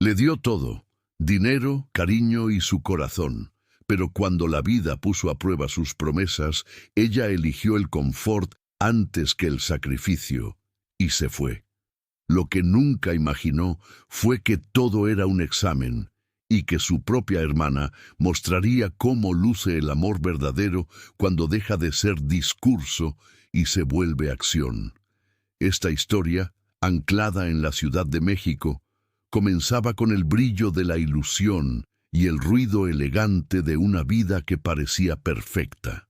Le dio todo, dinero, cariño y su corazón. Pero cuando la vida puso a prueba sus promesas, ella eligió el confort antes que el sacrificio, y se fue. Lo que nunca imaginó fue que todo era un examen, y que su propia hermana mostraría cómo luce el amor verdadero cuando deja de ser discurso y se vuelve acción. Esta historia, anclada en la Ciudad de México, comenzaba con el brillo de la ilusión y el ruido elegante de una vida que parecía perfecta.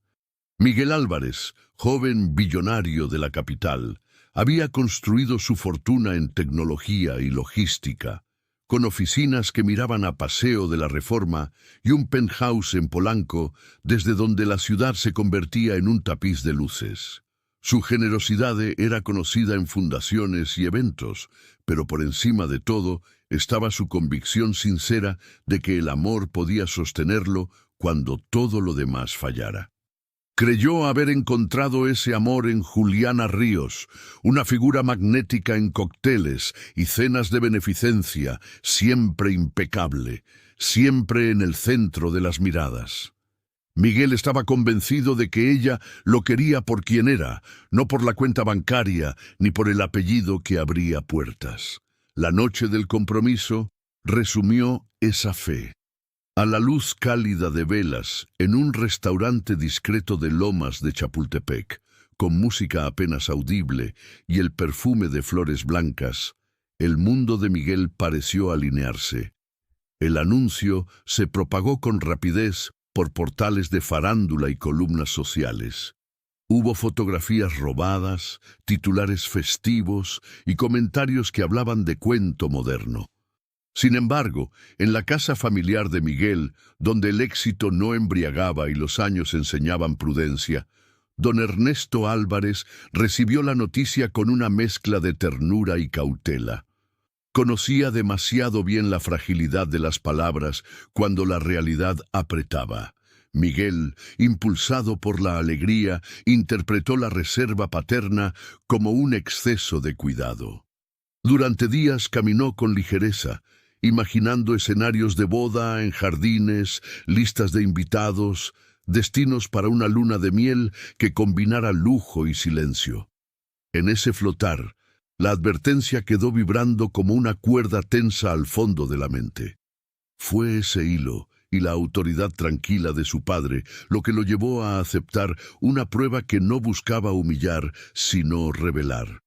Miguel Álvarez, joven billonario de la capital, había construido su fortuna en tecnología y logística, con oficinas que miraban a Paseo de la Reforma y un penthouse en Polanco, desde donde la ciudad se convertía en un tapiz de luces. Su generosidad era conocida en fundaciones y eventos, pero por encima de todo estaba su convicción sincera de que el amor podía sostenerlo cuando todo lo demás fallara. Creyó haber encontrado ese amor en Juliana Ríos, una figura magnética en cócteles y cenas de beneficencia, siempre impecable, siempre en el centro de las miradas. Miguel estaba convencido de que ella lo quería por quien era, no por la cuenta bancaria ni por el apellido que abría puertas. La noche del compromiso resumió esa fe. A la luz cálida de velas, en un restaurante discreto de Lomas de Chapultepec, con música apenas audible y el perfume de flores blancas, el mundo de Miguel pareció alinearse. El anuncio se propagó con rapidez por portales de farándula y columnas sociales. Hubo fotografías robadas, titulares festivos y comentarios que hablaban de cuento moderno. Sin embargo, en la casa familiar de Miguel, donde el éxito no embriagaba y los años enseñaban prudencia, don Ernesto Álvarez recibió la noticia con una mezcla de ternura y cautela. Conocía demasiado bien la fragilidad de las palabras cuando la realidad apretaba. Miguel, impulsado por la alegría, interpretó la reserva paterna como un exceso de cuidado. Durante días caminó con ligereza, imaginando escenarios de boda en jardines, listas de invitados, destinos para una luna de miel que combinara lujo y silencio. En ese flotar, la advertencia quedó vibrando como una cuerda tensa al fondo de la mente. Fue ese hilo y la autoridad tranquila de su padre lo que lo llevó a aceptar una prueba que no buscaba humillar, sino revelar.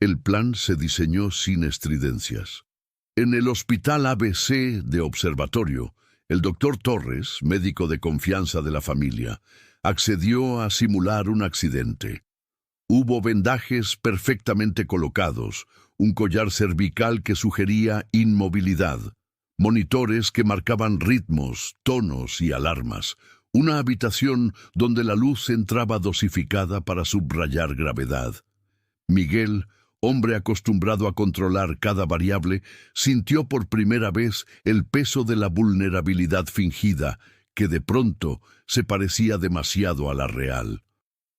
El plan se diseñó sin estridencias. En el Hospital ABC de Observatorio, el doctor Torres, médico de confianza de la familia, accedió a simular un accidente. Hubo vendajes perfectamente colocados, un collar cervical que sugería inmovilidad, monitores que marcaban ritmos, tonos y alarmas, una habitación donde la luz entraba dosificada para subrayar gravedad. Miguel, hombre acostumbrado a controlar cada variable, sintió por primera vez el peso de la vulnerabilidad fingida, que de pronto se parecía demasiado a la real.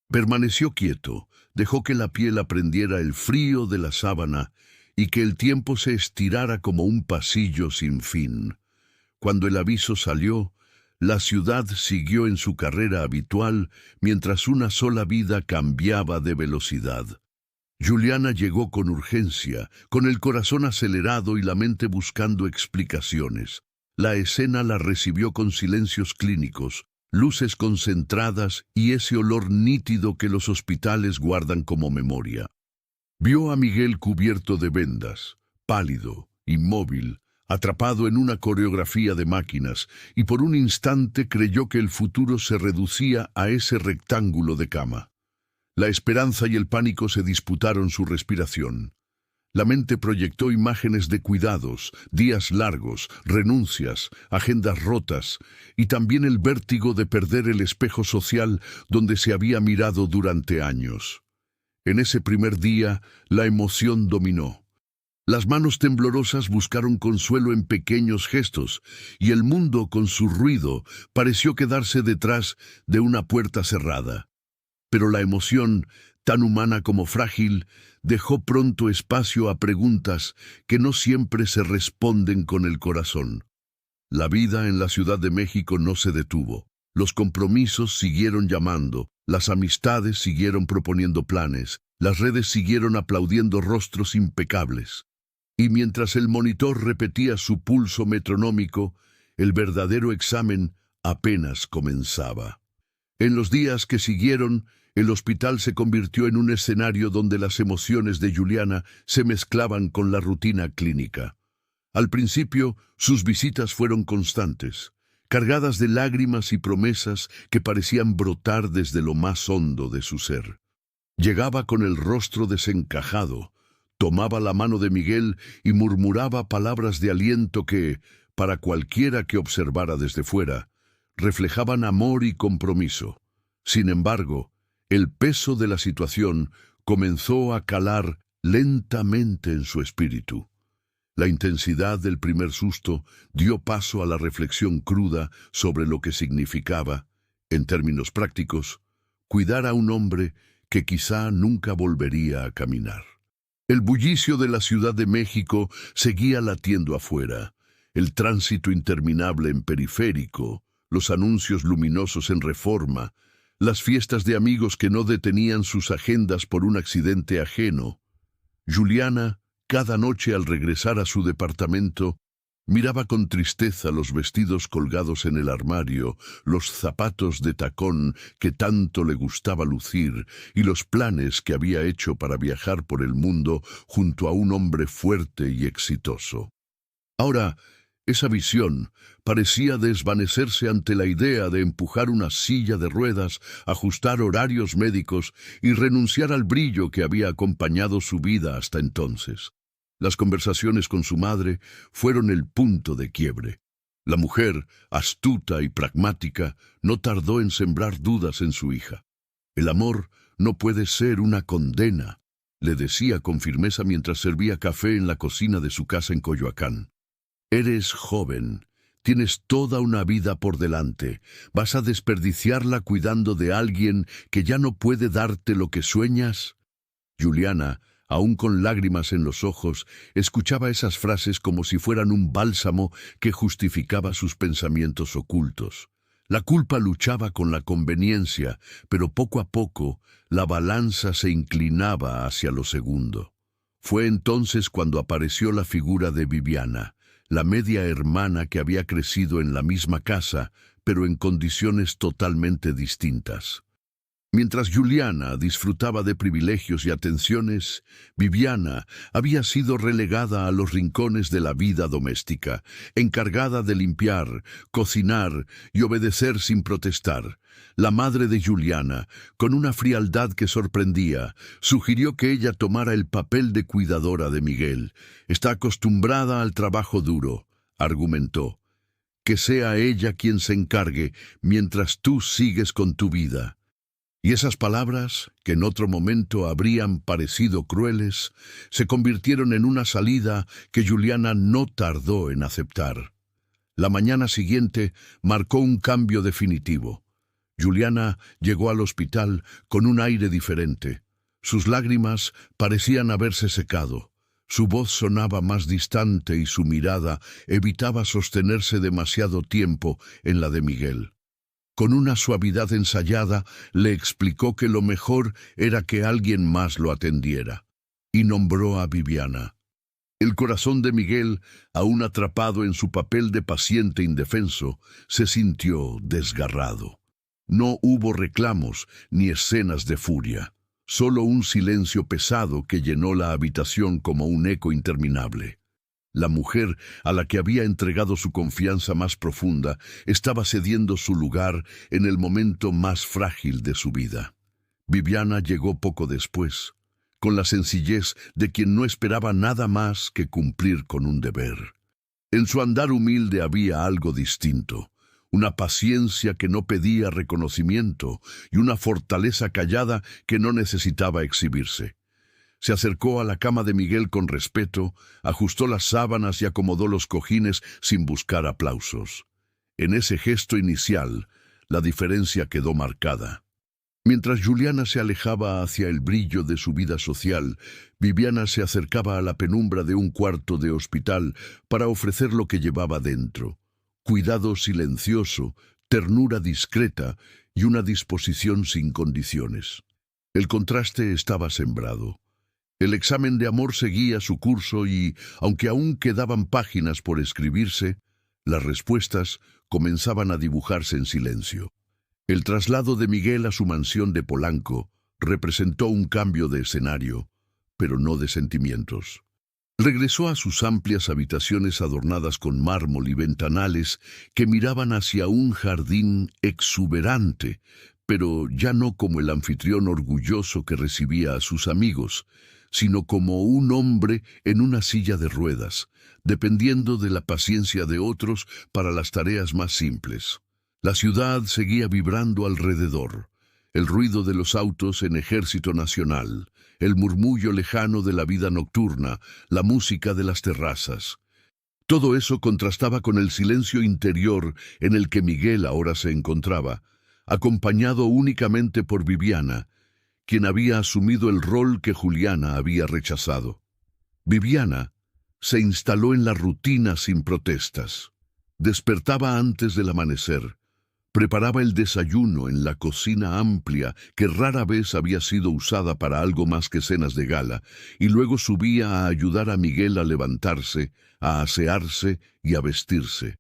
Permaneció quieto, dejó que la piel aprendiera el frío de la sábana y que el tiempo se estirara como un pasillo sin fin. Cuando el aviso salió, la ciudad siguió en su carrera habitual mientras una sola vida cambiaba de velocidad. Juliana llegó con urgencia, con el corazón acelerado y la mente buscando explicaciones. La escena la recibió con silencios clínicos, luces concentradas y ese olor nítido que los hospitales guardan como memoria. Vio a Miguel cubierto de vendas, pálido, inmóvil, atrapado en una coreografía de máquinas, y por un instante creyó que el futuro se reducía a ese rectángulo de cama. La esperanza y el pánico se disputaron su respiración. La mente proyectó imágenes de cuidados, días largos, renuncias, agendas rotas, y también el vértigo de perder el espejo social donde se había mirado durante años. En ese primer día, la emoción dominó. Las manos temblorosas buscaron consuelo en pequeños gestos, y el mundo, con su ruido, pareció quedarse detrás de una puerta cerrada. Pero la emoción, tan humana como frágil, dejó pronto espacio a preguntas que no siempre se responden con el corazón. La vida en la Ciudad de México no se detuvo. Los compromisos siguieron llamando, las amistades siguieron proponiendo planes, las redes siguieron aplaudiendo rostros impecables. Y mientras el monitor repetía su pulso metronómico, el verdadero examen apenas comenzaba. En los días que siguieron, el hospital se convirtió en un escenario donde las emociones de Juliana se mezclaban con la rutina clínica. Al principio, sus visitas fueron constantes, cargadas de lágrimas y promesas que parecían brotar desde lo más hondo de su ser. Llegaba con el rostro desencajado, tomaba la mano de Miguel y murmuraba palabras de aliento que, para cualquiera que observara desde fuera, reflejaban amor y compromiso. Sin embargo, el peso de la situación comenzó a calar lentamente en su espíritu. La intensidad del primer susto dio paso a la reflexión cruda sobre lo que significaba, en términos prácticos, cuidar a un hombre que quizá nunca volvería a caminar. El bullicio de la Ciudad de México seguía latiendo afuera, el tránsito interminable en Periférico, los anuncios luminosos en Reforma, las fiestas de amigos que no detenían sus agendas por un accidente ajeno. Juliana, cada noche al regresar a su departamento, miraba con tristeza los vestidos colgados en el armario, los zapatos de tacón que tanto le gustaba lucir y los planes que había hecho para viajar por el mundo junto a un hombre fuerte y exitoso. Ahora, esa visión parecía desvanecerse ante la idea de empujar una silla de ruedas, ajustar horarios médicos y renunciar al brillo que había acompañado su vida hasta entonces. Las conversaciones con su madre fueron el punto de quiebre. La mujer, astuta y pragmática, no tardó en sembrar dudas en su hija. El amor no puede ser una condena, le decía con firmeza mientras servía café en la cocina de su casa en Coyoacán. Eres joven, tienes toda una vida por delante, ¿vas a desperdiciarla cuidando de alguien que ya no puede darte lo que sueñas? Juliana, aún con lágrimas en los ojos, escuchaba esas frases como si fueran un bálsamo que justificaba sus pensamientos ocultos. La culpa luchaba con la conveniencia, pero poco a poco la balanza se inclinaba hacia lo segundo. Fue entonces cuando apareció la figura de Viviana, la media hermana que había crecido en la misma casa, pero en condiciones totalmente distintas. Mientras Juliana disfrutaba de privilegios y atenciones, Viviana había sido relegada a los rincones de la vida doméstica, encargada de limpiar, cocinar y obedecer sin protestar. La madre de Juliana, con una frialdad que sorprendía, sugirió que ella tomara el papel de cuidadora de Miguel. Está acostumbrada al trabajo duro, argumentó. Que sea ella quien se encargue mientras tú sigues con tu vida. Y esas palabras, que en otro momento habrían parecido crueles, se convirtieron en una salida que Juliana no tardó en aceptar. La mañana siguiente marcó un cambio definitivo. Juliana llegó al hospital con un aire diferente. Sus lágrimas parecían haberse secado. Su voz sonaba más distante y su mirada evitaba sostenerse demasiado tiempo en la de Miguel. Con una suavidad ensayada, le explicó que lo mejor era que alguien más lo atendiera, y nombró a Viviana. El corazón de Miguel, aún atrapado en su papel de paciente indefenso, se sintió desgarrado. No hubo reclamos ni escenas de furia, solo un silencio pesado que llenó la habitación como un eco interminable. La mujer a la que había entregado su confianza más profunda estaba cediendo su lugar en el momento más frágil de su vida. Viviana llegó poco después, con la sencillez de quien no esperaba nada más que cumplir con un deber. En su andar humilde había algo distinto, una paciencia que no pedía reconocimiento y una fortaleza callada que no necesitaba exhibirse. Se acercó a la cama de Miguel con respeto, ajustó las sábanas y acomodó los cojines sin buscar aplausos. En ese gesto inicial, la diferencia quedó marcada. Mientras Juliana se alejaba hacia el brillo de su vida social, Viviana se acercaba a la penumbra de un cuarto de hospital para ofrecer lo que llevaba dentro: cuidado silencioso, ternura discreta y una disposición sin condiciones. El contraste estaba sembrado. El examen de amor seguía su curso y, aunque aún quedaban páginas por escribirse, las respuestas comenzaban a dibujarse en silencio. El traslado de Miguel a su mansión de Polanco representó un cambio de escenario, pero no de sentimientos. Regresó a sus amplias habitaciones adornadas con mármol y ventanales que miraban hacia un jardín exuberante, pero ya no como el anfitrión orgulloso que recibía a sus amigos, sino como un hombre en una silla de ruedas, dependiendo de la paciencia de otros para las tareas más simples. La ciudad seguía vibrando alrededor: el ruido de los autos en Ejército Nacional, el murmullo lejano de la vida nocturna, la música de las terrazas. Todo eso contrastaba con el silencio interior en el que Miguel ahora se encontraba, acompañado únicamente por Viviana, quien había asumido el rol que Juliana había rechazado. Viviana se instaló en la rutina sin protestas. Despertaba antes del amanecer, preparaba el desayuno en la cocina amplia que rara vez había sido usada para algo más que cenas de gala, y luego subía a ayudar a Miguel a levantarse, a asearse y a vestirse.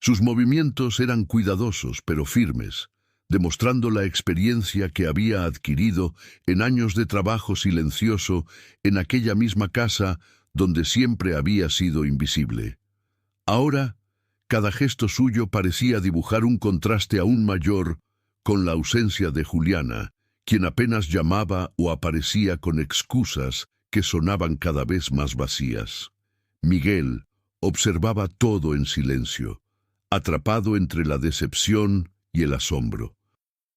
Sus movimientos eran cuidadosos pero firmes, demostrando la experiencia que había adquirido en años de trabajo silencioso en aquella misma casa donde siempre había sido invisible. Ahora, cada gesto suyo parecía dibujar un contraste aún mayor con la ausencia de Juliana, quien apenas llamaba o aparecía con excusas que sonaban cada vez más vacías. Miguel observaba todo en silencio, atrapado entre la decepción y el asombro.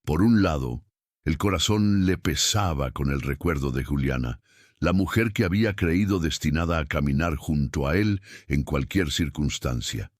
Por un lado, el corazón le pesaba con el recuerdo de Juliana, la mujer que había creído destinada a caminar junto a él en cualquier circunstancia.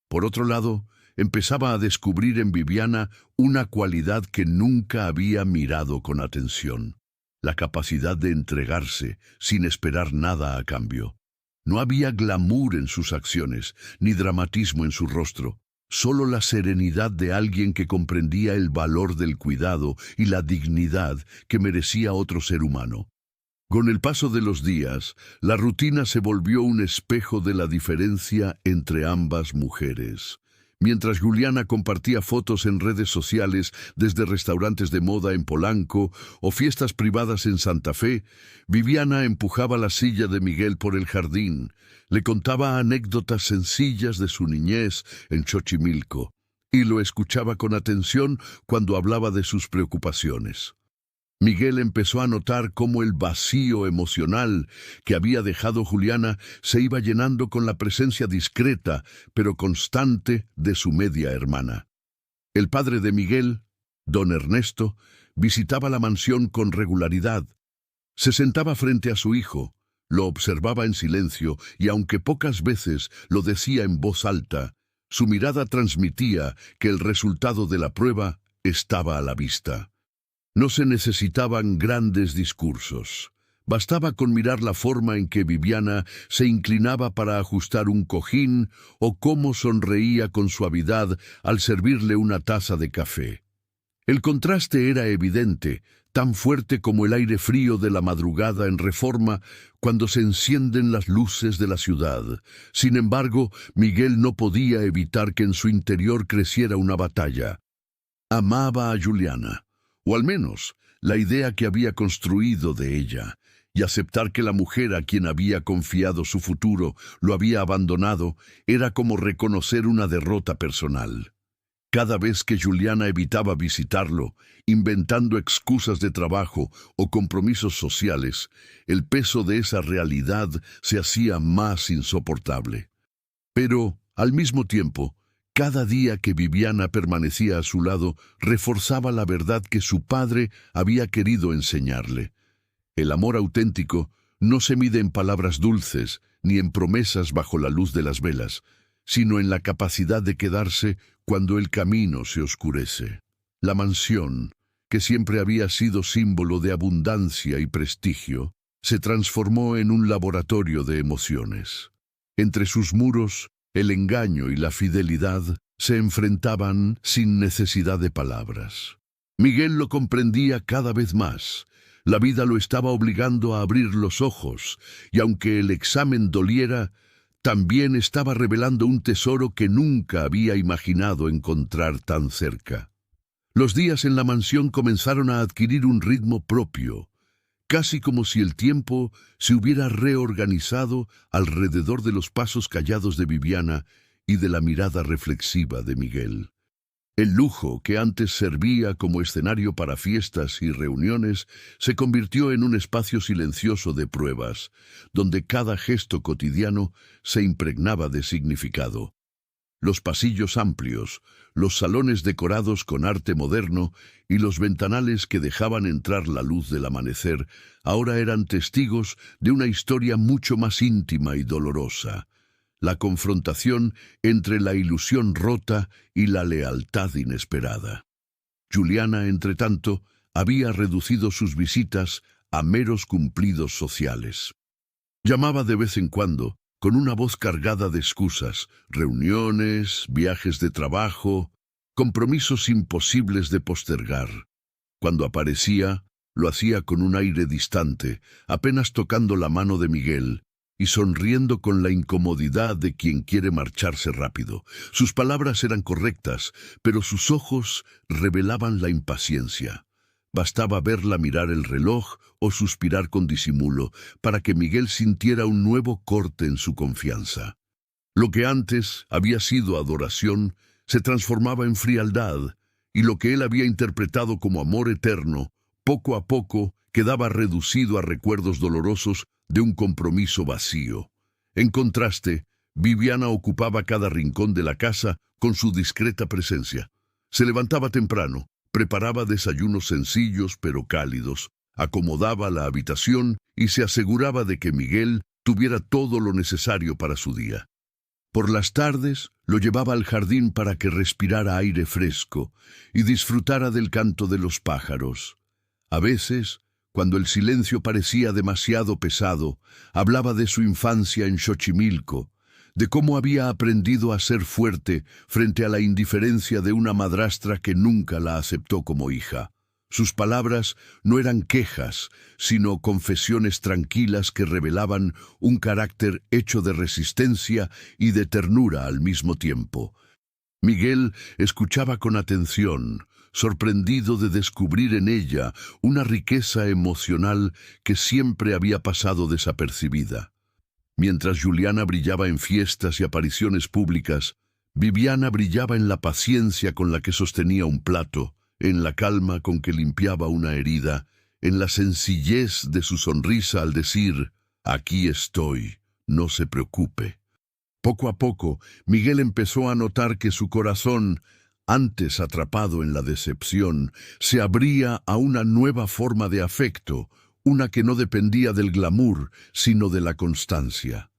Por otro lado, empezaba a descubrir en Viviana una cualidad que nunca había mirado con atención: la capacidad de entregarse sin esperar nada a cambio. No había glamour en sus acciones, ni dramatismo en su rostro, solo la serenidad de alguien que comprendía el valor del cuidado y la dignidad que merecía otro ser humano. Con el paso de los días, la rutina se volvió un espejo de la diferencia entre ambas mujeres. Mientras Juliana compartía fotos en redes sociales desde restaurantes de moda en Polanco o fiestas privadas en Santa Fe, Viviana empujaba la silla de Miguel por el jardín, le contaba anécdotas sencillas de su niñez en Xochimilco y lo escuchaba con atención cuando hablaba de sus preocupaciones. Miguel empezó a notar cómo el vacío emocional que había dejado Juliana se iba llenando con la presencia discreta pero constante de su media hermana. El padre de Miguel, don Ernesto, visitaba la mansión con regularidad. Se sentaba frente a su hijo, lo observaba en silencio y aunque pocas veces lo decía en voz alta, su mirada transmitía que el resultado de la prueba estaba a la vista. No se necesitaban grandes discursos. Bastaba con mirar la forma en que Viviana se inclinaba para ajustar un cojín o cómo sonreía con suavidad al servirle una taza de café. El contraste era evidente, tan fuerte como el aire frío de la madrugada en Reforma cuando se encienden las luces de la ciudad. Sin embargo, Miguel no podía evitar que en su interior creciera una batalla. Amaba a Juliana, o al menos la idea que había construido de ella, y aceptar que la mujer a quien había confiado su futuro lo había abandonado era como reconocer una derrota personal. Cada vez que Juliana evitaba visitarlo, inventando excusas de trabajo o compromisos sociales, el peso de esa realidad se hacía más insoportable. Pero, al mismo tiempo, cada día que Viviana permanecía a su lado reforzaba la verdad que su padre había querido enseñarle. El amor auténtico no se mide en palabras dulces ni en promesas bajo la luz de las velas, sino en la capacidad de quedarse cuando el camino se oscurece. La mansión, que siempre había sido símbolo de abundancia y prestigio, se transformó en un laboratorio de emociones. Entre sus muros, el engaño y la fidelidad se enfrentaban sin necesidad de palabras. Miguel lo comprendía cada vez más. La vida lo estaba obligando a abrir los ojos, y aunque el examen doliera, también estaba revelando un tesoro que nunca había imaginado encontrar tan cerca. Los días en la mansión comenzaron a adquirir un ritmo propio, casi como si el tiempo se hubiera reorganizado alrededor de los pasos callados de Viviana y de la mirada reflexiva de Miguel. El lujo, que antes servía como escenario para fiestas y reuniones, se convirtió en un espacio silencioso de pruebas, donde cada gesto cotidiano se impregnaba de significado. Los pasillos amplios, los salones decorados con arte moderno y los ventanales que dejaban entrar la luz del amanecer ahora eran testigos de una historia mucho más íntima y dolorosa. La confrontación entre la ilusión rota y la lealtad inesperada. Juliana, entretanto, había reducido sus visitas a meros cumplidos sociales. Llamaba de vez en cuando, con una voz cargada de excusas, reuniones, viajes de trabajo, compromisos imposibles de postergar. Cuando aparecía, lo hacía con un aire distante, apenas tocando la mano de Miguel, y sonriendo con la incomodidad de quien quiere marcharse rápido. Sus palabras eran correctas, pero sus ojos revelaban la impaciencia. Bastaba verla mirar el reloj o suspirar con disimulo para que Miguel sintiera un nuevo corte en su confianza. Lo que antes había sido adoración se transformaba en frialdad, y lo que él había interpretado como amor eterno, poco a poco quedaba reducido a recuerdos dolorosos de un compromiso vacío. En contraste, Viviana ocupaba cada rincón de la casa con su discreta presencia. Se levantaba temprano, preparaba desayunos sencillos pero cálidos, acomodaba la habitación y se aseguraba de que Miguel tuviera todo lo necesario para su día. Por las tardes lo llevaba al jardín para que respirara aire fresco y disfrutara del canto de los pájaros. A veces, cuando el silencio parecía demasiado pesado, hablaba de su infancia en Xochimilco, de cómo había aprendido a ser fuerte frente a la indiferencia de una madrastra que nunca la aceptó como hija. Sus palabras no eran quejas, sino confesiones tranquilas que revelaban un carácter hecho de resistencia y de ternura al mismo tiempo. Miguel escuchaba con atención, sorprendido de descubrir en ella una riqueza emocional que siempre había pasado desapercibida. Mientras Juliana brillaba en fiestas y apariciones públicas, Viviana brillaba en la paciencia con la que sostenía un plato, en la calma con que limpiaba una herida, en la sencillez de su sonrisa al decir, «Aquí estoy, no se preocupe». Poco a poco, Miguel empezó a notar que su corazón, antes atrapado en la decepción, se abría a una nueva forma de afecto, una que no dependía del glamour, sino de la constancia.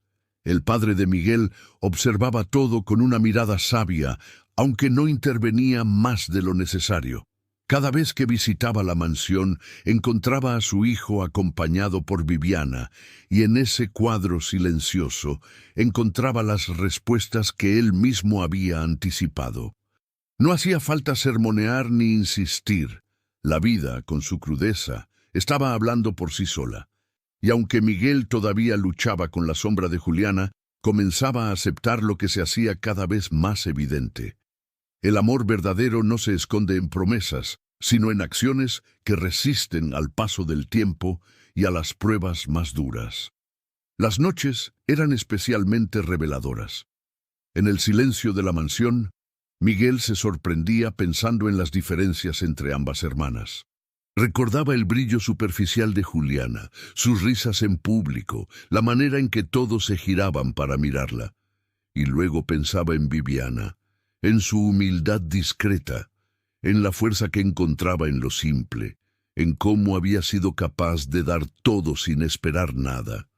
El padre de Miguel observaba todo con una mirada sabia, aunque no intervenía más de lo necesario. Cada vez que visitaba la mansión, encontraba a su hijo acompañado por Viviana, y en ese cuadro silencioso encontraba las respuestas que él mismo había anticipado. No hacía falta sermonear ni insistir. La vida, con su crudeza, estaba hablando por sí sola. Y aunque Miguel todavía luchaba con la sombra de Juliana, comenzaba a aceptar lo que se hacía cada vez más evidente. El amor verdadero no se esconde en promesas, sino en acciones que resisten al paso del tiempo y a las pruebas más duras. Las noches eran especialmente reveladoras. En el silencio de la mansión, Miguel se sorprendía pensando en las diferencias entre ambas hermanas. Recordaba el brillo superficial de Juliana, sus risas en público, la manera en que todos se giraban para mirarla. Y luego pensaba en Viviana, en su humildad discreta, en la fuerza que encontraba en lo simple, en cómo había sido capaz de dar todo sin esperar nada.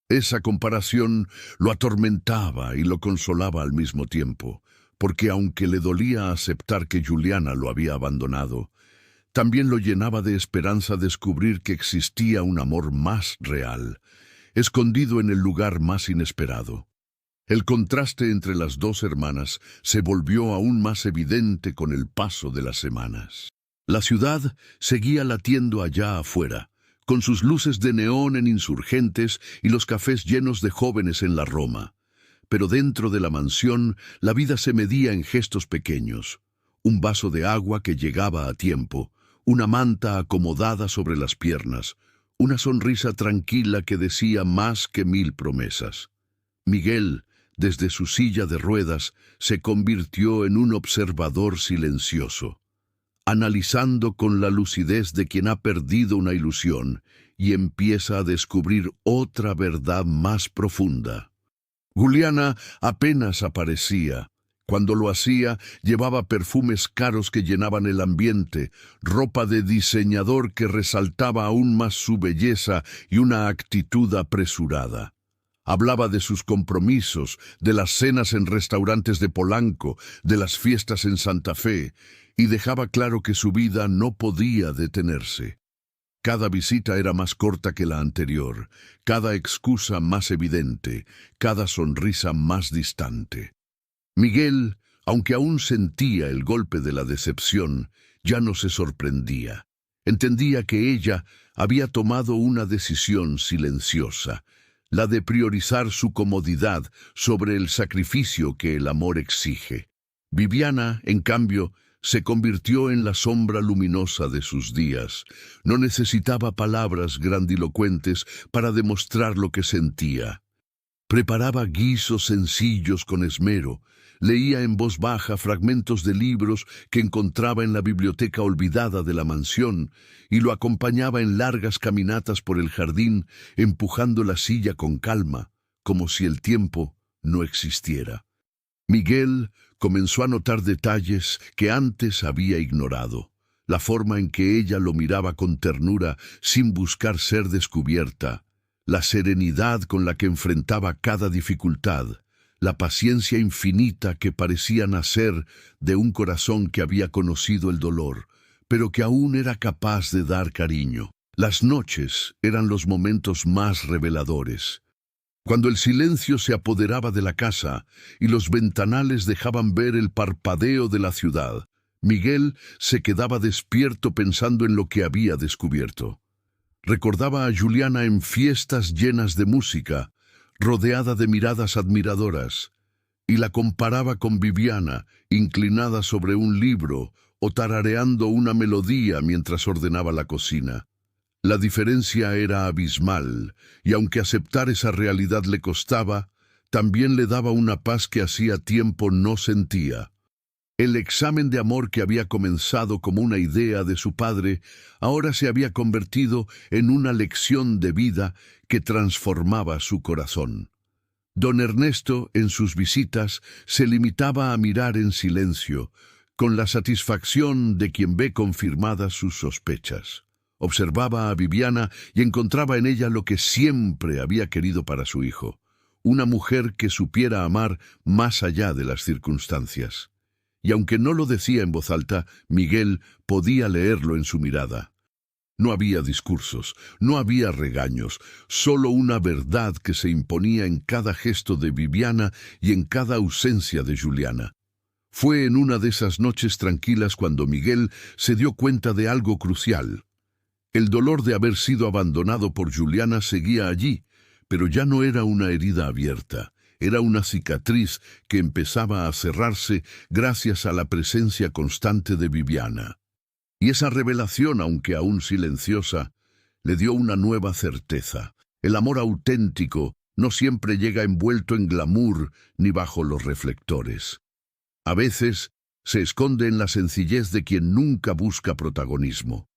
Esa comparación lo atormentaba y lo consolaba al mismo tiempo, porque aunque le dolía aceptar que Juliana lo había abandonado, También lo llenaba de esperanza descubrir que existía un amor más real, escondido en el lugar más inesperado. El contraste entre las dos hermanas se volvió aún más evidente con el paso de las semanas. La ciudad seguía latiendo allá afuera, con sus luces de neón en Insurgentes y los cafés llenos de jóvenes en la Roma. Pero dentro de la mansión, la vida se medía en gestos pequeños. Un vaso de agua que llegaba a tiempo, una manta acomodada sobre las piernas, una sonrisa tranquila que decía más que 1000 promesas. Miguel, desde su silla de ruedas, se convirtió en un observador silencioso, analizando con la lucidez de quien ha perdido una ilusión y empieza a descubrir otra verdad más profunda. Juliana apenas aparecía. Cuando lo hacía, llevaba perfumes caros que llenaban el ambiente, ropa de diseñador que resaltaba aún más su belleza y una actitud apresurada. Hablaba de sus compromisos, de las cenas en restaurantes de Polanco, de las fiestas en Santa Fe, y dejaba claro que su vida no podía detenerse. Cada visita era más corta que la anterior, cada excusa más evidente, cada sonrisa más distante. Miguel, aunque aún sentía el golpe de la decepción, ya no se sorprendía. Entendía que ella había tomado una decisión silenciosa, la de priorizar su comodidad sobre el sacrificio que el amor exige. Viviana, en cambio, se convirtió en la sombra luminosa de sus días. No necesitaba palabras grandilocuentes para demostrar lo que sentía. Preparaba guisos sencillos con esmero, leía en voz baja fragmentos de libros que encontraba en la biblioteca olvidada de la mansión y lo acompañaba en largas caminatas por el jardín, empujando la silla con calma, como si el tiempo no existiera. Miguel comenzó a notar detalles que antes había ignorado. La forma en que ella lo miraba con ternura sin buscar ser descubierta, la serenidad con la que enfrentaba cada dificultad, la paciencia infinita que parecía nacer de un corazón que había conocido el dolor, pero que aún era capaz de dar cariño. Las noches eran los momentos más reveladores. Cuando el silencio se apoderaba de la casa y los ventanales dejaban ver el parpadeo de la ciudad, Miguel se quedaba despierto pensando en lo que había descubierto. Recordaba a Juliana en fiestas llenas de música, rodeada de miradas admiradoras, y la comparaba con Viviana, inclinada sobre un libro o tarareando una melodía mientras ordenaba la cocina. La diferencia era abismal, y aunque aceptar esa realidad le costaba, también le daba una paz que hacía tiempo no sentía. El examen de amor que había comenzado como una idea de su padre, ahora se había convertido en una lección de vida que transformaba su corazón. Don Ernesto, en sus visitas, se limitaba a mirar en silencio, con la satisfacción de quien ve confirmadas sus sospechas. Observaba a Viviana y encontraba en ella lo que siempre había querido para su hijo, una mujer que supiera amar más allá de las circunstancias. Y aunque no lo decía en voz alta, Miguel podía leerlo en su mirada. No había discursos, no había regaños, solo una verdad que se imponía en cada gesto de Viviana y en cada ausencia de Juliana. Fue en una de esas noches tranquilas cuando Miguel se dio cuenta de algo crucial. El dolor de haber sido abandonado por Juliana seguía allí, pero ya no era una herida abierta. Era una cicatriz que empezaba a cerrarse gracias a la presencia constante de Viviana. Y esa revelación, aunque aún silenciosa, le dio una nueva certeza. El amor auténtico no siempre llega envuelto en glamour ni bajo los reflectores. A veces se esconde en la sencillez de quien nunca busca protagonismo,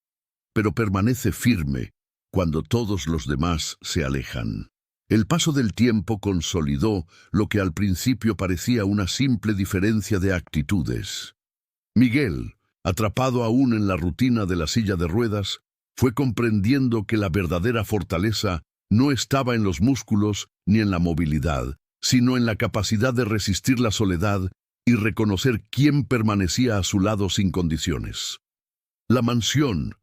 pero permanece firme cuando todos los demás se alejan. El paso del tiempo consolidó lo que al principio parecía una simple diferencia de actitudes. Miguel, atrapado aún en la rutina de la silla de ruedas, fue comprendiendo que la verdadera fortaleza no estaba en los músculos ni en la movilidad, sino en la capacidad de resistir la soledad y reconocer quién permanecía a su lado sin condiciones. La mansión,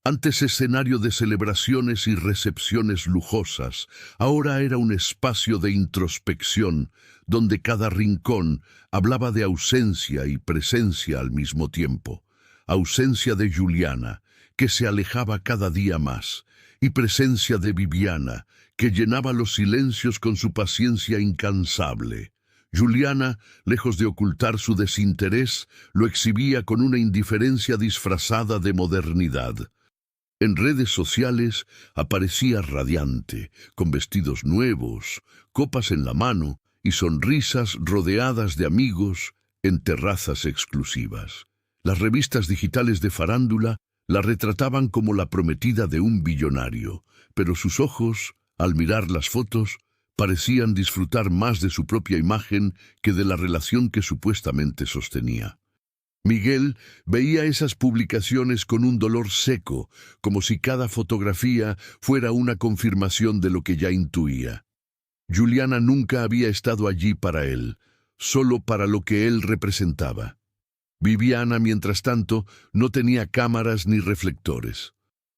antes escenario de celebraciones y recepciones lujosas, ahora era un espacio de introspección, donde cada rincón hablaba de ausencia y presencia al mismo tiempo. Ausencia de Juliana, que se alejaba cada día más, y presencia de Viviana, que llenaba los silencios con su paciencia incansable. Juliana, lejos de ocultar su desinterés, lo exhibía con una indiferencia disfrazada de modernidad. En redes sociales aparecía radiante, con vestidos nuevos, copas en la mano y sonrisas rodeadas de amigos en terrazas exclusivas. Las revistas digitales de farándula la retrataban como la prometida de un billonario, pero sus ojos, al mirar las fotos, parecían disfrutar más de su propia imagen que de la relación que supuestamente sostenía. Miguel veía esas publicaciones con un dolor seco, como si cada fotografía fuera una confirmación de lo que ya intuía. Juliana nunca había estado allí para él, solo para lo que él representaba. Viviana, mientras tanto, no tenía cámaras ni reflectores.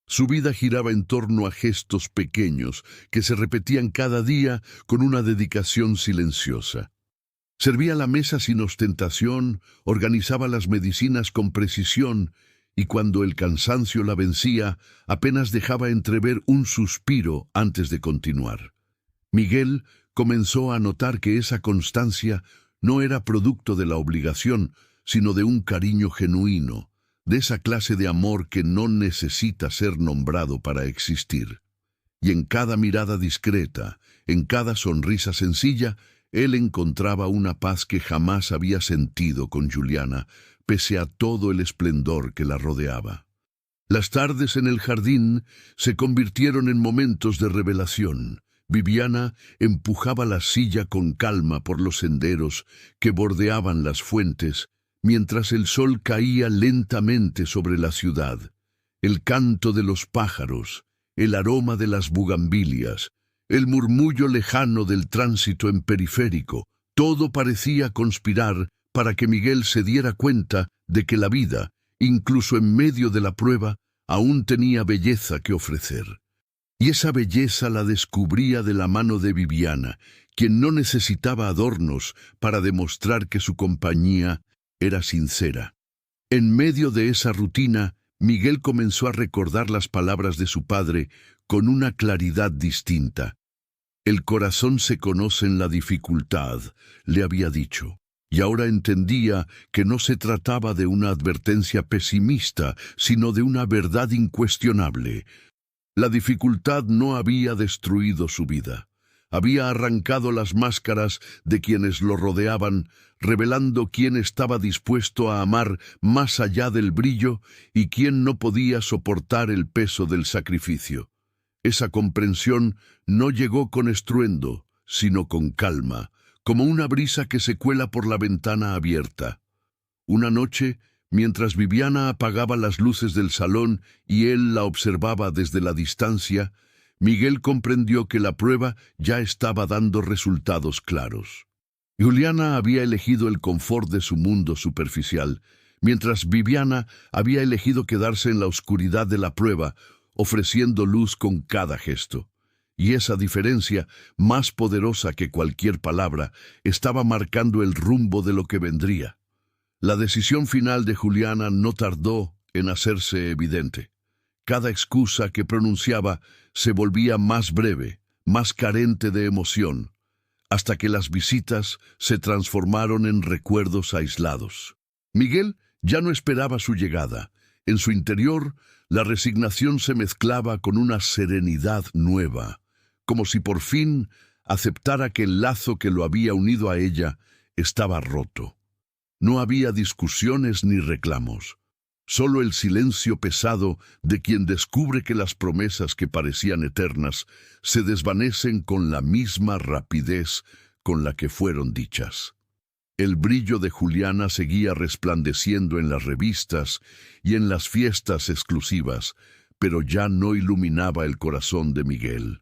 Su vida giraba en torno a gestos pequeños que se repetían cada día con una dedicación silenciosa. Servía la mesa sin ostentación, organizaba las medicinas con precisión y cuando el cansancio la vencía, apenas dejaba entrever un suspiro antes de continuar. Miguel comenzó a notar que esa constancia no era producto de la obligación, sino de un cariño genuino, de esa clase de amor que no necesita ser nombrado para existir. Y en cada mirada discreta, en cada sonrisa sencilla, él encontraba una paz que jamás había sentido con Juliana, pese a todo el esplendor que la rodeaba. Las tardes en el jardín se convirtieron en momentos de revelación. Viviana empujaba la silla con calma por los senderos que bordeaban las fuentes, mientras el sol caía lentamente sobre la ciudad. El canto de los pájaros, el aroma de las bugambilias, el murmullo lejano del tránsito en periférico, todo parecía conspirar para que Miguel se diera cuenta de que la vida, incluso en medio de la prueba, aún tenía belleza que ofrecer. Y esa belleza la descubría de la mano de Viviana, quien no necesitaba adornos para demostrar que su compañía era sincera. En medio de esa rutina, Miguel comenzó a recordar las palabras de su padre con una claridad distinta. El corazón se conoce en la dificultad, le había dicho, y ahora entendía que no se trataba de una advertencia pesimista, sino de una verdad incuestionable. La dificultad no había destruido su vida. Había arrancado las máscaras de quienes lo rodeaban, revelando quién estaba dispuesto a amar más allá del brillo y quién no podía soportar el peso del sacrificio. Esa comprensión no llegó con estruendo, sino con calma, como una brisa que se cuela por la ventana abierta. Una noche, mientras Viviana apagaba las luces del salón y él la observaba desde la distancia, Miguel comprendió que la prueba ya estaba dando resultados claros. Juliana había elegido el confort de su mundo superficial, mientras Viviana había elegido quedarse en la oscuridad de la prueba, ofreciendo luz con cada gesto. Y esa diferencia, más poderosa que cualquier palabra, estaba marcando el rumbo de lo que vendría. La decisión final de Juliana no tardó en hacerse evidente. Cada excusa que pronunciaba se volvía más breve, más carente de emoción, hasta que las visitas se transformaron en recuerdos aislados. Miguel ya no esperaba su llegada. En su interior, la resignación se mezclaba con una serenidad nueva, como si por fin aceptara que el lazo que lo había unido a ella estaba roto. No había discusiones ni reclamos, solo el silencio pesado de quien descubre que las promesas que parecían eternas se desvanecen con la misma rapidez con la que fueron dichas. El brillo de Juliana seguía resplandeciendo en las revistas y en las fiestas exclusivas, pero ya no iluminaba el corazón de Miguel.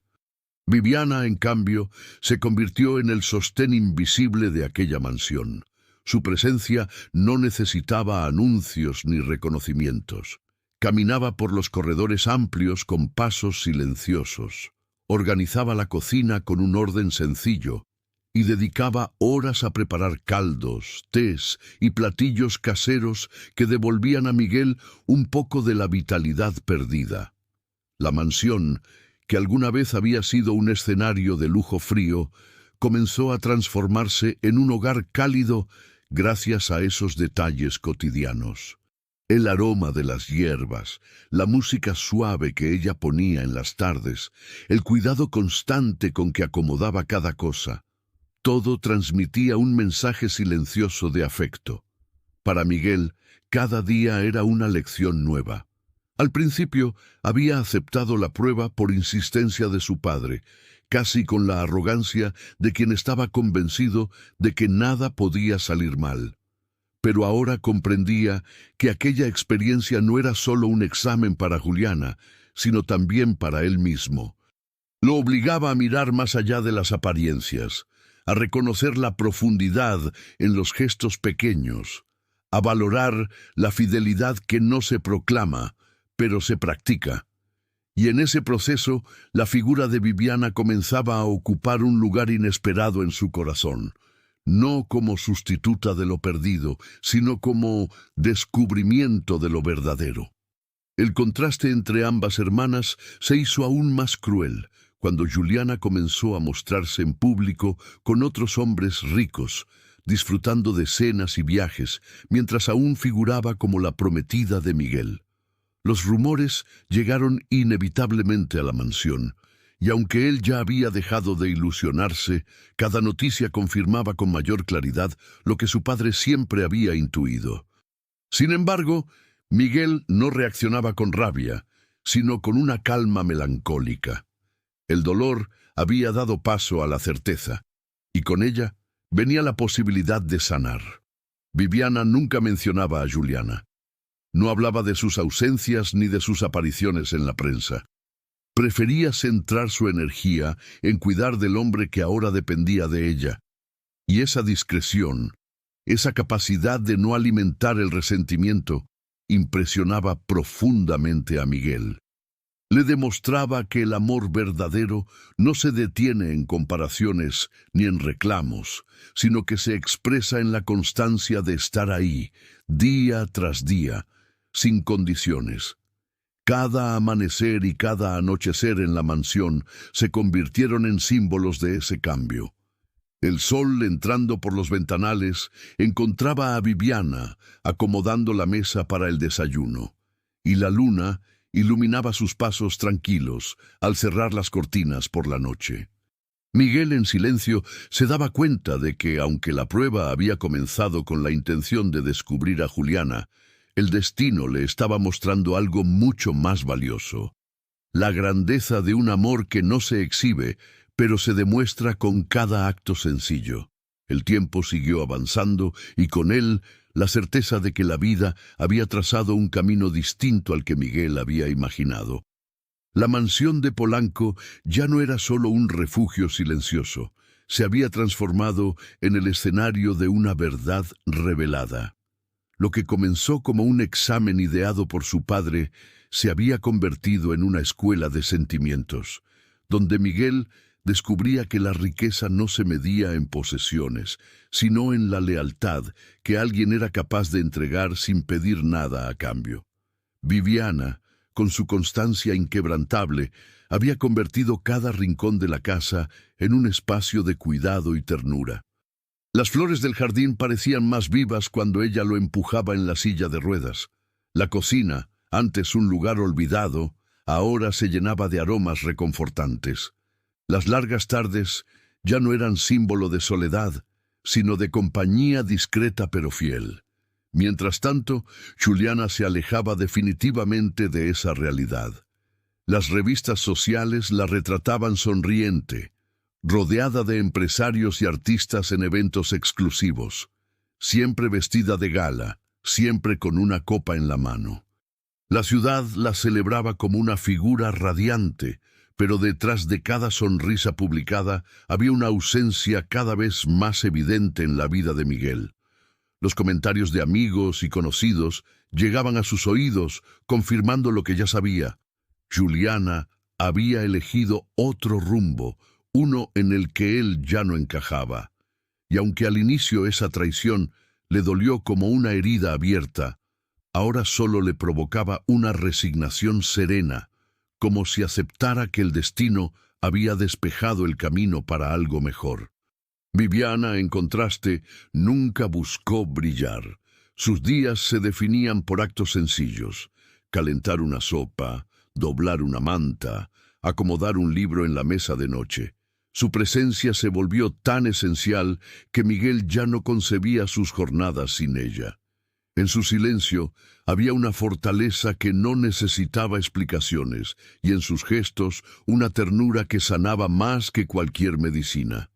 Viviana, en cambio, se convirtió en el sostén invisible de aquella mansión. Su presencia no necesitaba anuncios ni reconocimientos. Caminaba por los corredores amplios con pasos silenciosos. Organizaba la cocina con un orden sencillo y dedicaba horas a preparar caldos, tés y platillos caseros que devolvían a Miguel un poco de la vitalidad perdida. La mansión, que alguna vez había sido un escenario de lujo frío, comenzó a transformarse en un hogar cálido gracias a esos detalles cotidianos. El aroma de las hierbas, la música suave que ella ponía en las tardes, el cuidado constante con que acomodaba cada cosa, todo transmitía un mensaje silencioso de afecto. Para Miguel, cada día era una lección nueva. Al principio había aceptado la prueba por insistencia de su padre, casi con la arrogancia de quien estaba convencido de que nada podía salir mal. Pero ahora comprendía que aquella experiencia no era solo un examen para Juliana, sino también para él mismo. Lo obligaba a mirar más allá de las apariencias, a reconocer la profundidad en los gestos pequeños, a valorar la fidelidad que no se proclama, pero se practica. Y en ese proceso, la figura de Viviana comenzaba a ocupar un lugar inesperado en su corazón, no como sustituta de lo perdido, sino como descubrimiento de lo verdadero. El contraste entre ambas hermanas se hizo aún más cruel cuando Juliana comenzó a mostrarse en público con otros hombres ricos, disfrutando de cenas y viajes, mientras aún figuraba como la prometida de Miguel. Los rumores llegaron inevitablemente a la mansión, y aunque él ya había dejado de ilusionarse, cada noticia confirmaba con mayor claridad lo que su padre siempre había intuido. Sin embargo, Miguel no reaccionaba con rabia, sino con una calma melancólica. El dolor había dado paso a la certeza, y con ella venía la posibilidad de sanar. Viviana nunca mencionaba a Juliana. No hablaba de sus ausencias ni de sus apariciones en la prensa. Prefería centrar su energía en cuidar del hombre que ahora dependía de ella. Y esa discreción, esa capacidad de no alimentar el resentimiento, impresionaba profundamente a Miguel. Le demostraba que el amor verdadero no se detiene en comparaciones ni en reclamos, sino que se expresa en la constancia de estar ahí, día tras día, sin condiciones. Cada amanecer y cada anochecer en la mansión se convirtieron en símbolos de ese cambio. El sol, entrando por los ventanales, encontraba a Viviana acomodando la mesa para el desayuno, y la luna iluminaba sus pasos tranquilos al cerrar las cortinas por la noche. Miguel, en silencio, se daba cuenta de que, aunque la prueba había comenzado con la intención de descubrir a Juliana, el destino le estaba mostrando algo mucho más valioso: la grandeza de un amor que no se exhibe, pero se demuestra con cada acto sencillo. El tiempo siguió avanzando y con él la certeza de que la vida había trazado un camino distinto al que Miguel había imaginado. La mansión de Polanco ya no era solo un refugio silencioso, se había transformado en el escenario de una verdad revelada. Lo que comenzó como un examen ideado por su padre se había convertido en una escuela de sentimientos, donde Miguel descubría que la riqueza no se medía en posesiones, sino en la lealtad que alguien era capaz de entregar sin pedir nada a cambio. Viviana, con su constancia inquebrantable, había convertido cada rincón de la casa en un espacio de cuidado y ternura. Las flores del jardín parecían más vivas cuando ella lo empujaba en la silla de ruedas. La cocina, antes un lugar olvidado, ahora se llenaba de aromas reconfortantes. Las largas tardes ya no eran símbolo de soledad, sino de compañía discreta pero fiel. Mientras tanto, Juliana se alejaba definitivamente de esa realidad. Las revistas sociales la retrataban sonriente, rodeada de empresarios y artistas en eventos exclusivos, siempre vestida de gala, siempre con una copa en la mano. La ciudad la celebraba como una figura radiante, pero detrás de cada sonrisa publicada había una ausencia cada vez más evidente en la vida de Miguel. Los comentarios de amigos y conocidos llegaban a sus oídos, confirmando lo que ya sabía. Juliana había elegido otro rumbo, uno en el que él ya no encajaba. Y aunque al inicio esa traición le dolió como una herida abierta, ahora solo le provocaba una resignación serena, como si aceptara que el destino había despejado el camino para algo mejor. Viviana, en contraste, nunca buscó brillar. Sus días se definían por actos sencillos: calentar una sopa, doblar una manta, acomodar un libro en la mesa de noche. Su presencia se volvió tan esencial que Miguel ya no concebía sus jornadas sin ella. En su silencio había una fortaleza que no necesitaba explicaciones, y en sus gestos una ternura que sanaba más que cualquier medicina.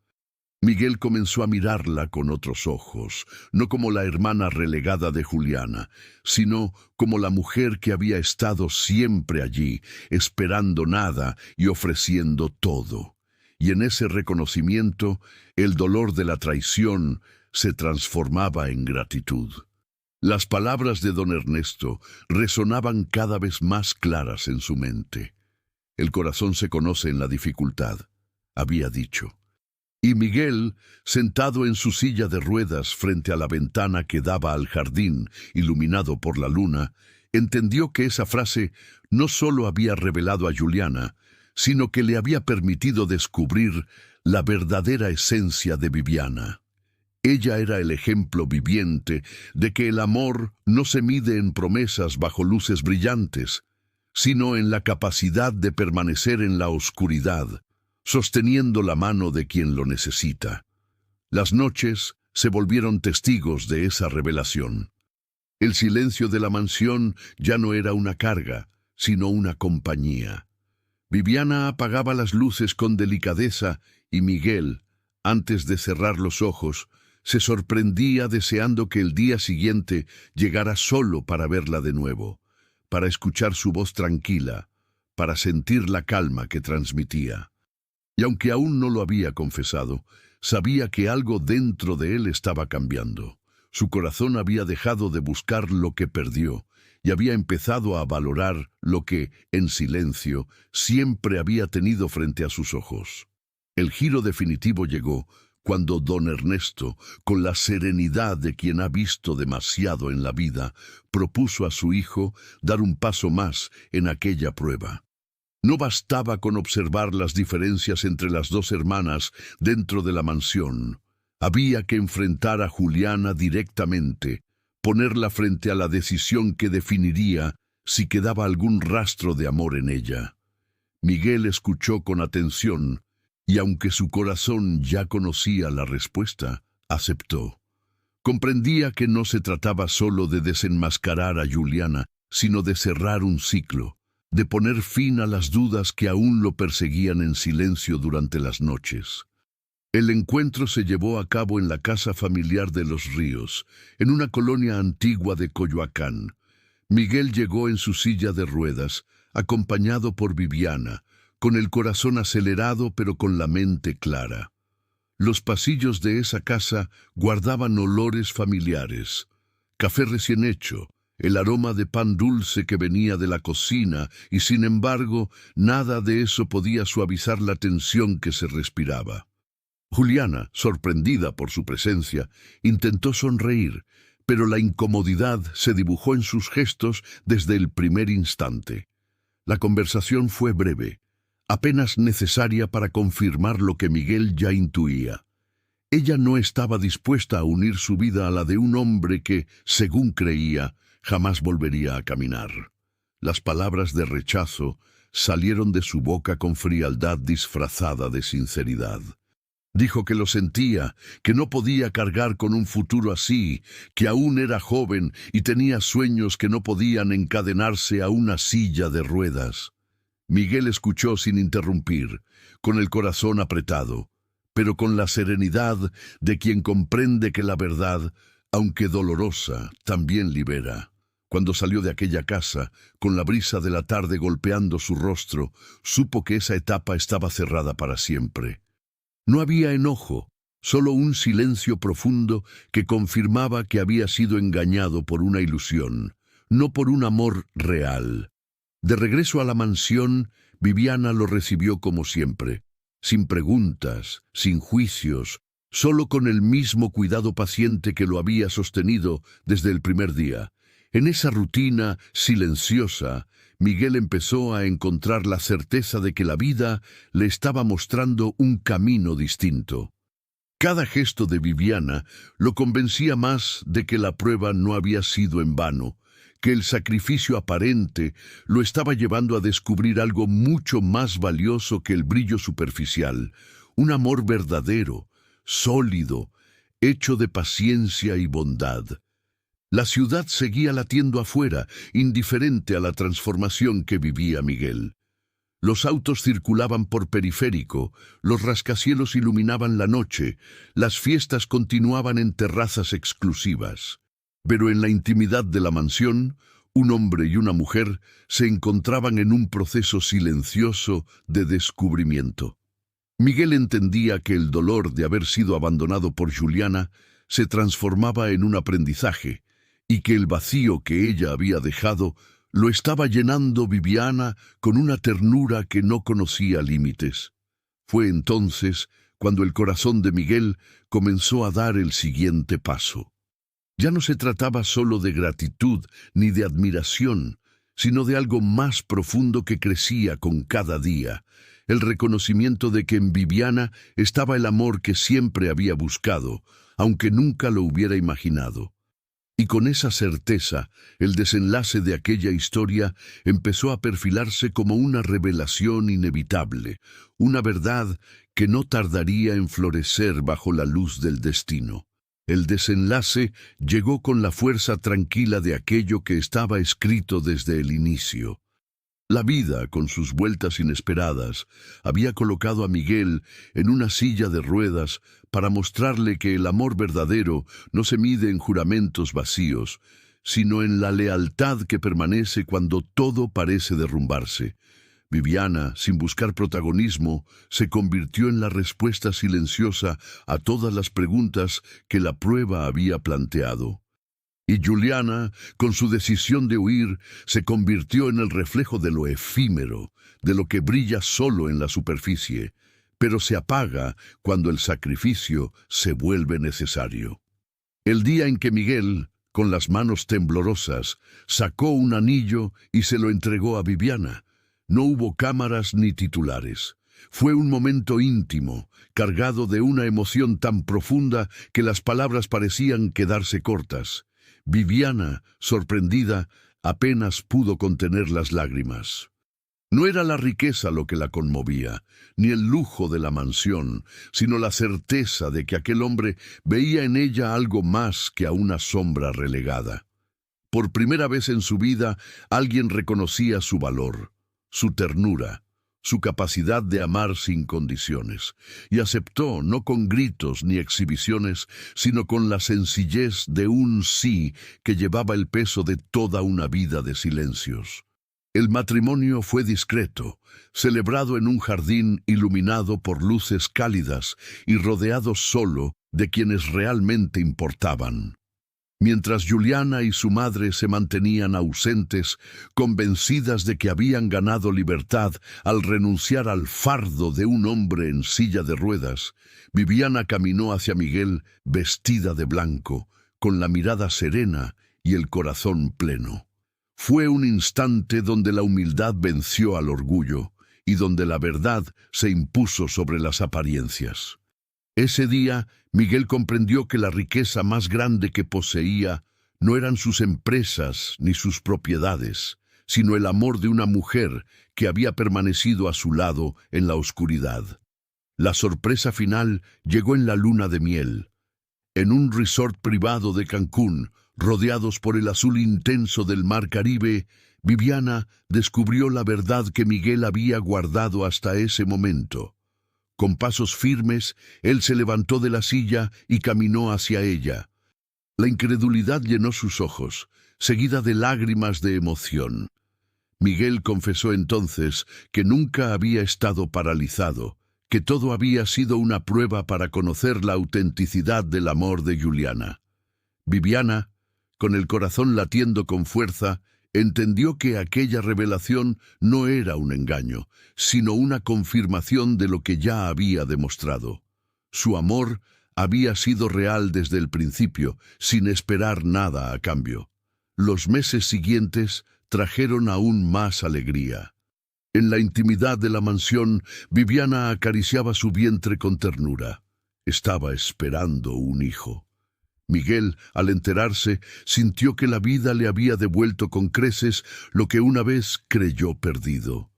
Miguel comenzó a mirarla con otros ojos, no como la hermana relegada de Juliana, sino como la mujer que había estado siempre allí, esperando nada y ofreciendo todo. Y en ese reconocimiento, el dolor de la traición se transformaba en gratitud. Las palabras de don Ernesto resonaban cada vez más claras en su mente. El corazón se conoce en la dificultad, había dicho. Y Miguel, sentado en su silla de ruedas frente a la ventana que daba al jardín, iluminado por la luna, entendió que esa frase no solo había revelado a Juliana, sino que le había permitido descubrir la verdadera esencia de Viviana. Ella era el ejemplo viviente de que el amor no se mide en promesas bajo luces brillantes, sino en la capacidad de permanecer en la oscuridad, sosteniendo la mano de quien lo necesita. Las noches se volvieron testigos de esa revelación. El silencio de la mansión ya no era una carga, sino una compañía. Viviana apagaba las luces con delicadeza y Miguel, antes de cerrar los ojos, se sorprendía deseando que el día siguiente llegara solo para verla de nuevo, para escuchar su voz tranquila, para sentir la calma que transmitía. Y aunque aún no lo había confesado, sabía que algo dentro de él estaba cambiando. Su corazón había dejado de buscar lo que perdió y había empezado a valorar lo que, en silencio, siempre había tenido frente a sus ojos. El giro definitivo llegó cuando don Ernesto, con la serenidad de quien ha visto demasiado en la vida, propuso a su hijo dar un paso más en aquella prueba. No bastaba con observar las diferencias entre las dos hermanas dentro de la mansión. Había que enfrentar a Juliana directamente, ponerla frente a la decisión que definiría si quedaba algún rastro de amor en ella. Miguel escuchó con atención, y aunque su corazón ya conocía la respuesta, aceptó. Comprendía que no se trataba solo de desenmascarar a Juliana, sino de cerrar un ciclo, de poner fin a las dudas que aún lo perseguían en silencio durante las noches. El encuentro se llevó a cabo en la casa familiar de Los Ríos, en una colonia antigua de Coyoacán. Miguel llegó en su silla de ruedas, acompañado por Viviana, con el corazón acelerado pero con la mente clara. Los pasillos de esa casa guardaban olores familiares: café recién hecho, el aroma de pan dulce que venía de la cocina, y sin embargo, nada de eso podía suavizar la tensión que se respiraba. Juliana, sorprendida por su presencia, intentó sonreír, pero la incomodidad se dibujó en sus gestos desde el primer instante. La conversación fue breve, apenas necesaria para confirmar lo que Miguel ya intuía. Ella no estaba dispuesta a unir su vida a la de un hombre que, según creía, jamás volvería a caminar. Las palabras de rechazo salieron de su boca con frialdad disfrazada de sinceridad. Dijo que lo sentía, que no podía cargar con un futuro así, que aún era joven y tenía sueños que no podían encadenarse a una silla de ruedas. Miguel escuchó sin interrumpir, con el corazón apretado, pero con la serenidad de quien comprende que la verdad, aunque dolorosa, también libera. Cuando salió de aquella casa, con la brisa de la tarde golpeando su rostro, supo que esa etapa estaba cerrada para siempre. No había enojo, solo un silencio profundo que confirmaba que había sido engañado por una ilusión, no por un amor real. De regreso a la mansión, Viviana lo recibió como siempre, sin preguntas, sin juicios, solo con el mismo cuidado paciente que lo había sostenido desde el primer día. En esa rutina silenciosa, Miguel empezó a encontrar la certeza de que la vida le estaba mostrando un camino distinto. Cada gesto de Viviana lo convencía más de que la prueba no había sido en vano, que el sacrificio aparente lo estaba llevando a descubrir algo mucho más valioso que el brillo superficial, un amor verdadero, sólido, hecho de paciencia y bondad. La ciudad seguía latiendo afuera, indiferente a la transformación que vivía Miguel. Los autos circulaban por periférico, los rascacielos iluminaban la noche, las fiestas continuaban en terrazas exclusivas. Pero en la intimidad de la mansión, un hombre y una mujer se encontraban en un proceso silencioso de descubrimiento. Miguel entendía que el dolor de haber sido abandonado por Juliana se transformaba en un aprendizaje, y que el vacío que ella había dejado lo estaba llenando Viviana con una ternura que no conocía límites. Fue entonces cuando el corazón de Miguel comenzó a dar el siguiente paso. Ya no se trataba solo de gratitud ni de admiración, sino de algo más profundo que crecía con cada día, el reconocimiento de que en Viviana estaba el amor que siempre había buscado, aunque nunca lo hubiera imaginado. Y con esa certeza, el desenlace de aquella historia empezó a perfilarse como una revelación inevitable, una verdad que no tardaría en florecer bajo la luz del destino. El desenlace llegó con la fuerza tranquila de aquello que estaba escrito desde el inicio. La vida, con sus vueltas inesperadas, había colocado a Miguel en una silla de ruedas para mostrarle que el amor verdadero no se mide en juramentos vacíos, sino en la lealtad que permanece cuando todo parece derrumbarse. Viviana, sin buscar protagonismo, se convirtió en la respuesta silenciosa a todas las preguntas que la prueba había planteado. Y Juliana, con su decisión de huir, se convirtió en el reflejo de lo efímero, de lo que brilla solo en la superficie, pero se apaga cuando el sacrificio se vuelve necesario. El día en que Miguel, con las manos temblorosas, sacó un anillo y se lo entregó a Viviana, no hubo cámaras ni titulares. Fue un momento íntimo, cargado de una emoción tan profunda que las palabras parecían quedarse cortas. Viviana, sorprendida, apenas pudo contener las lágrimas. No era la riqueza lo que la conmovía, ni el lujo de la mansión, sino la certeza de que aquel hombre veía en ella algo más que a una sombra relegada. Por primera vez en su vida, alguien reconocía su valor, su ternura, su capacidad de amar sin condiciones, y aceptó no con gritos ni exhibiciones, sino con la sencillez de un sí que llevaba el peso de toda una vida de silencios. El matrimonio fue discreto, celebrado en un jardín iluminado por luces cálidas y rodeado solo de quienes realmente importaban. Mientras Juliana y su madre se mantenían ausentes, convencidas de que habían ganado libertad al renunciar al fardo de un hombre en silla de ruedas, Viviana caminó hacia Miguel vestida de blanco, con la mirada serena y el corazón pleno. Fue un instante donde la humildad venció al orgullo y donde la verdad se impuso sobre las apariencias. Ese día, Miguel comprendió que la riqueza más grande que poseía no eran sus empresas ni sus propiedades, sino el amor de una mujer que había permanecido a su lado en la oscuridad. La sorpresa final llegó en la luna de miel. En un resort privado de Cancún, rodeados por el azul intenso del mar Caribe, Viviana descubrió la verdad que Miguel había guardado hasta ese momento. Con pasos firmes, él se levantó de la silla y caminó hacia ella. La incredulidad llenó sus ojos, seguida de lágrimas de emoción. Miguel confesó entonces que nunca había estado paralizado, que todo había sido una prueba para conocer la autenticidad del amor de Juliana. Viviana, con el corazón latiendo con fuerza, entendió que aquella revelación no era un engaño, sino una confirmación de lo que ya había demostrado. Su amor había sido real desde el principio, sin esperar nada a cambio. Los meses siguientes trajeron aún más alegría. En la intimidad de la mansión, Viviana acariciaba su vientre con ternura. Estaba esperando un hijo. Miguel, al enterarse, sintió que la vida le había devuelto con creces lo que una vez creyó perdido.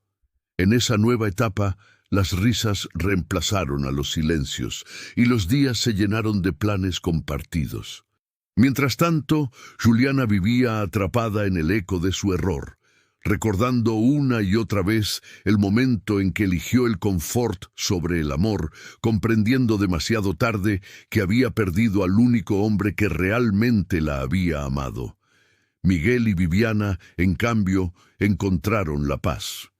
En esa nueva etapa, las risas reemplazaron a los silencios y los días se llenaron de planes compartidos. Mientras tanto, Juliana vivía atrapada en el eco de su error, recordando una y otra vez el momento en que eligió el confort sobre el amor, comprendiendo demasiado tarde que había perdido al único hombre que realmente la había amado. Miguel y Viviana, en cambio, encontraron la paz.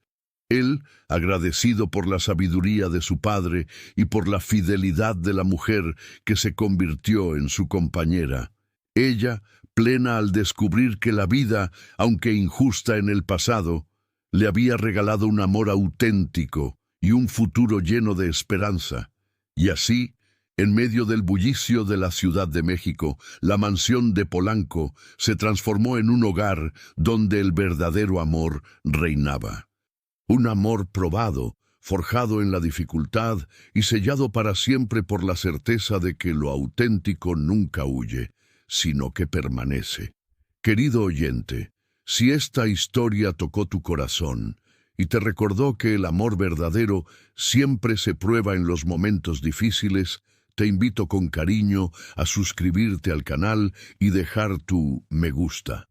Él, agradecido por la sabiduría de su padre y por la fidelidad de la mujer que se convirtió en su compañera. Ella, plena al descubrir que la vida, aunque injusta en el pasado, le había regalado un amor auténtico y un futuro lleno de esperanza. Y así, en medio del bullicio de la Ciudad de México, la mansión de Polanco se transformó en un hogar donde el verdadero amor reinaba. Un amor probado, forjado en la dificultad y sellado para siempre por la certeza de que lo auténtico nunca huye, sino que permanece. Querido oyente, si esta historia tocó tu corazón y te recordó que el amor verdadero siempre se prueba en los momentos difíciles, te invito con cariño a suscribirte al canal y dejar tu me gusta.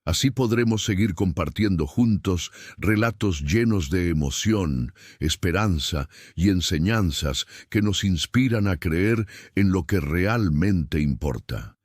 Así podremos seguir compartiendo juntos relatos llenos de emoción, esperanza y enseñanzas que nos inspiran a creer en lo que realmente importa.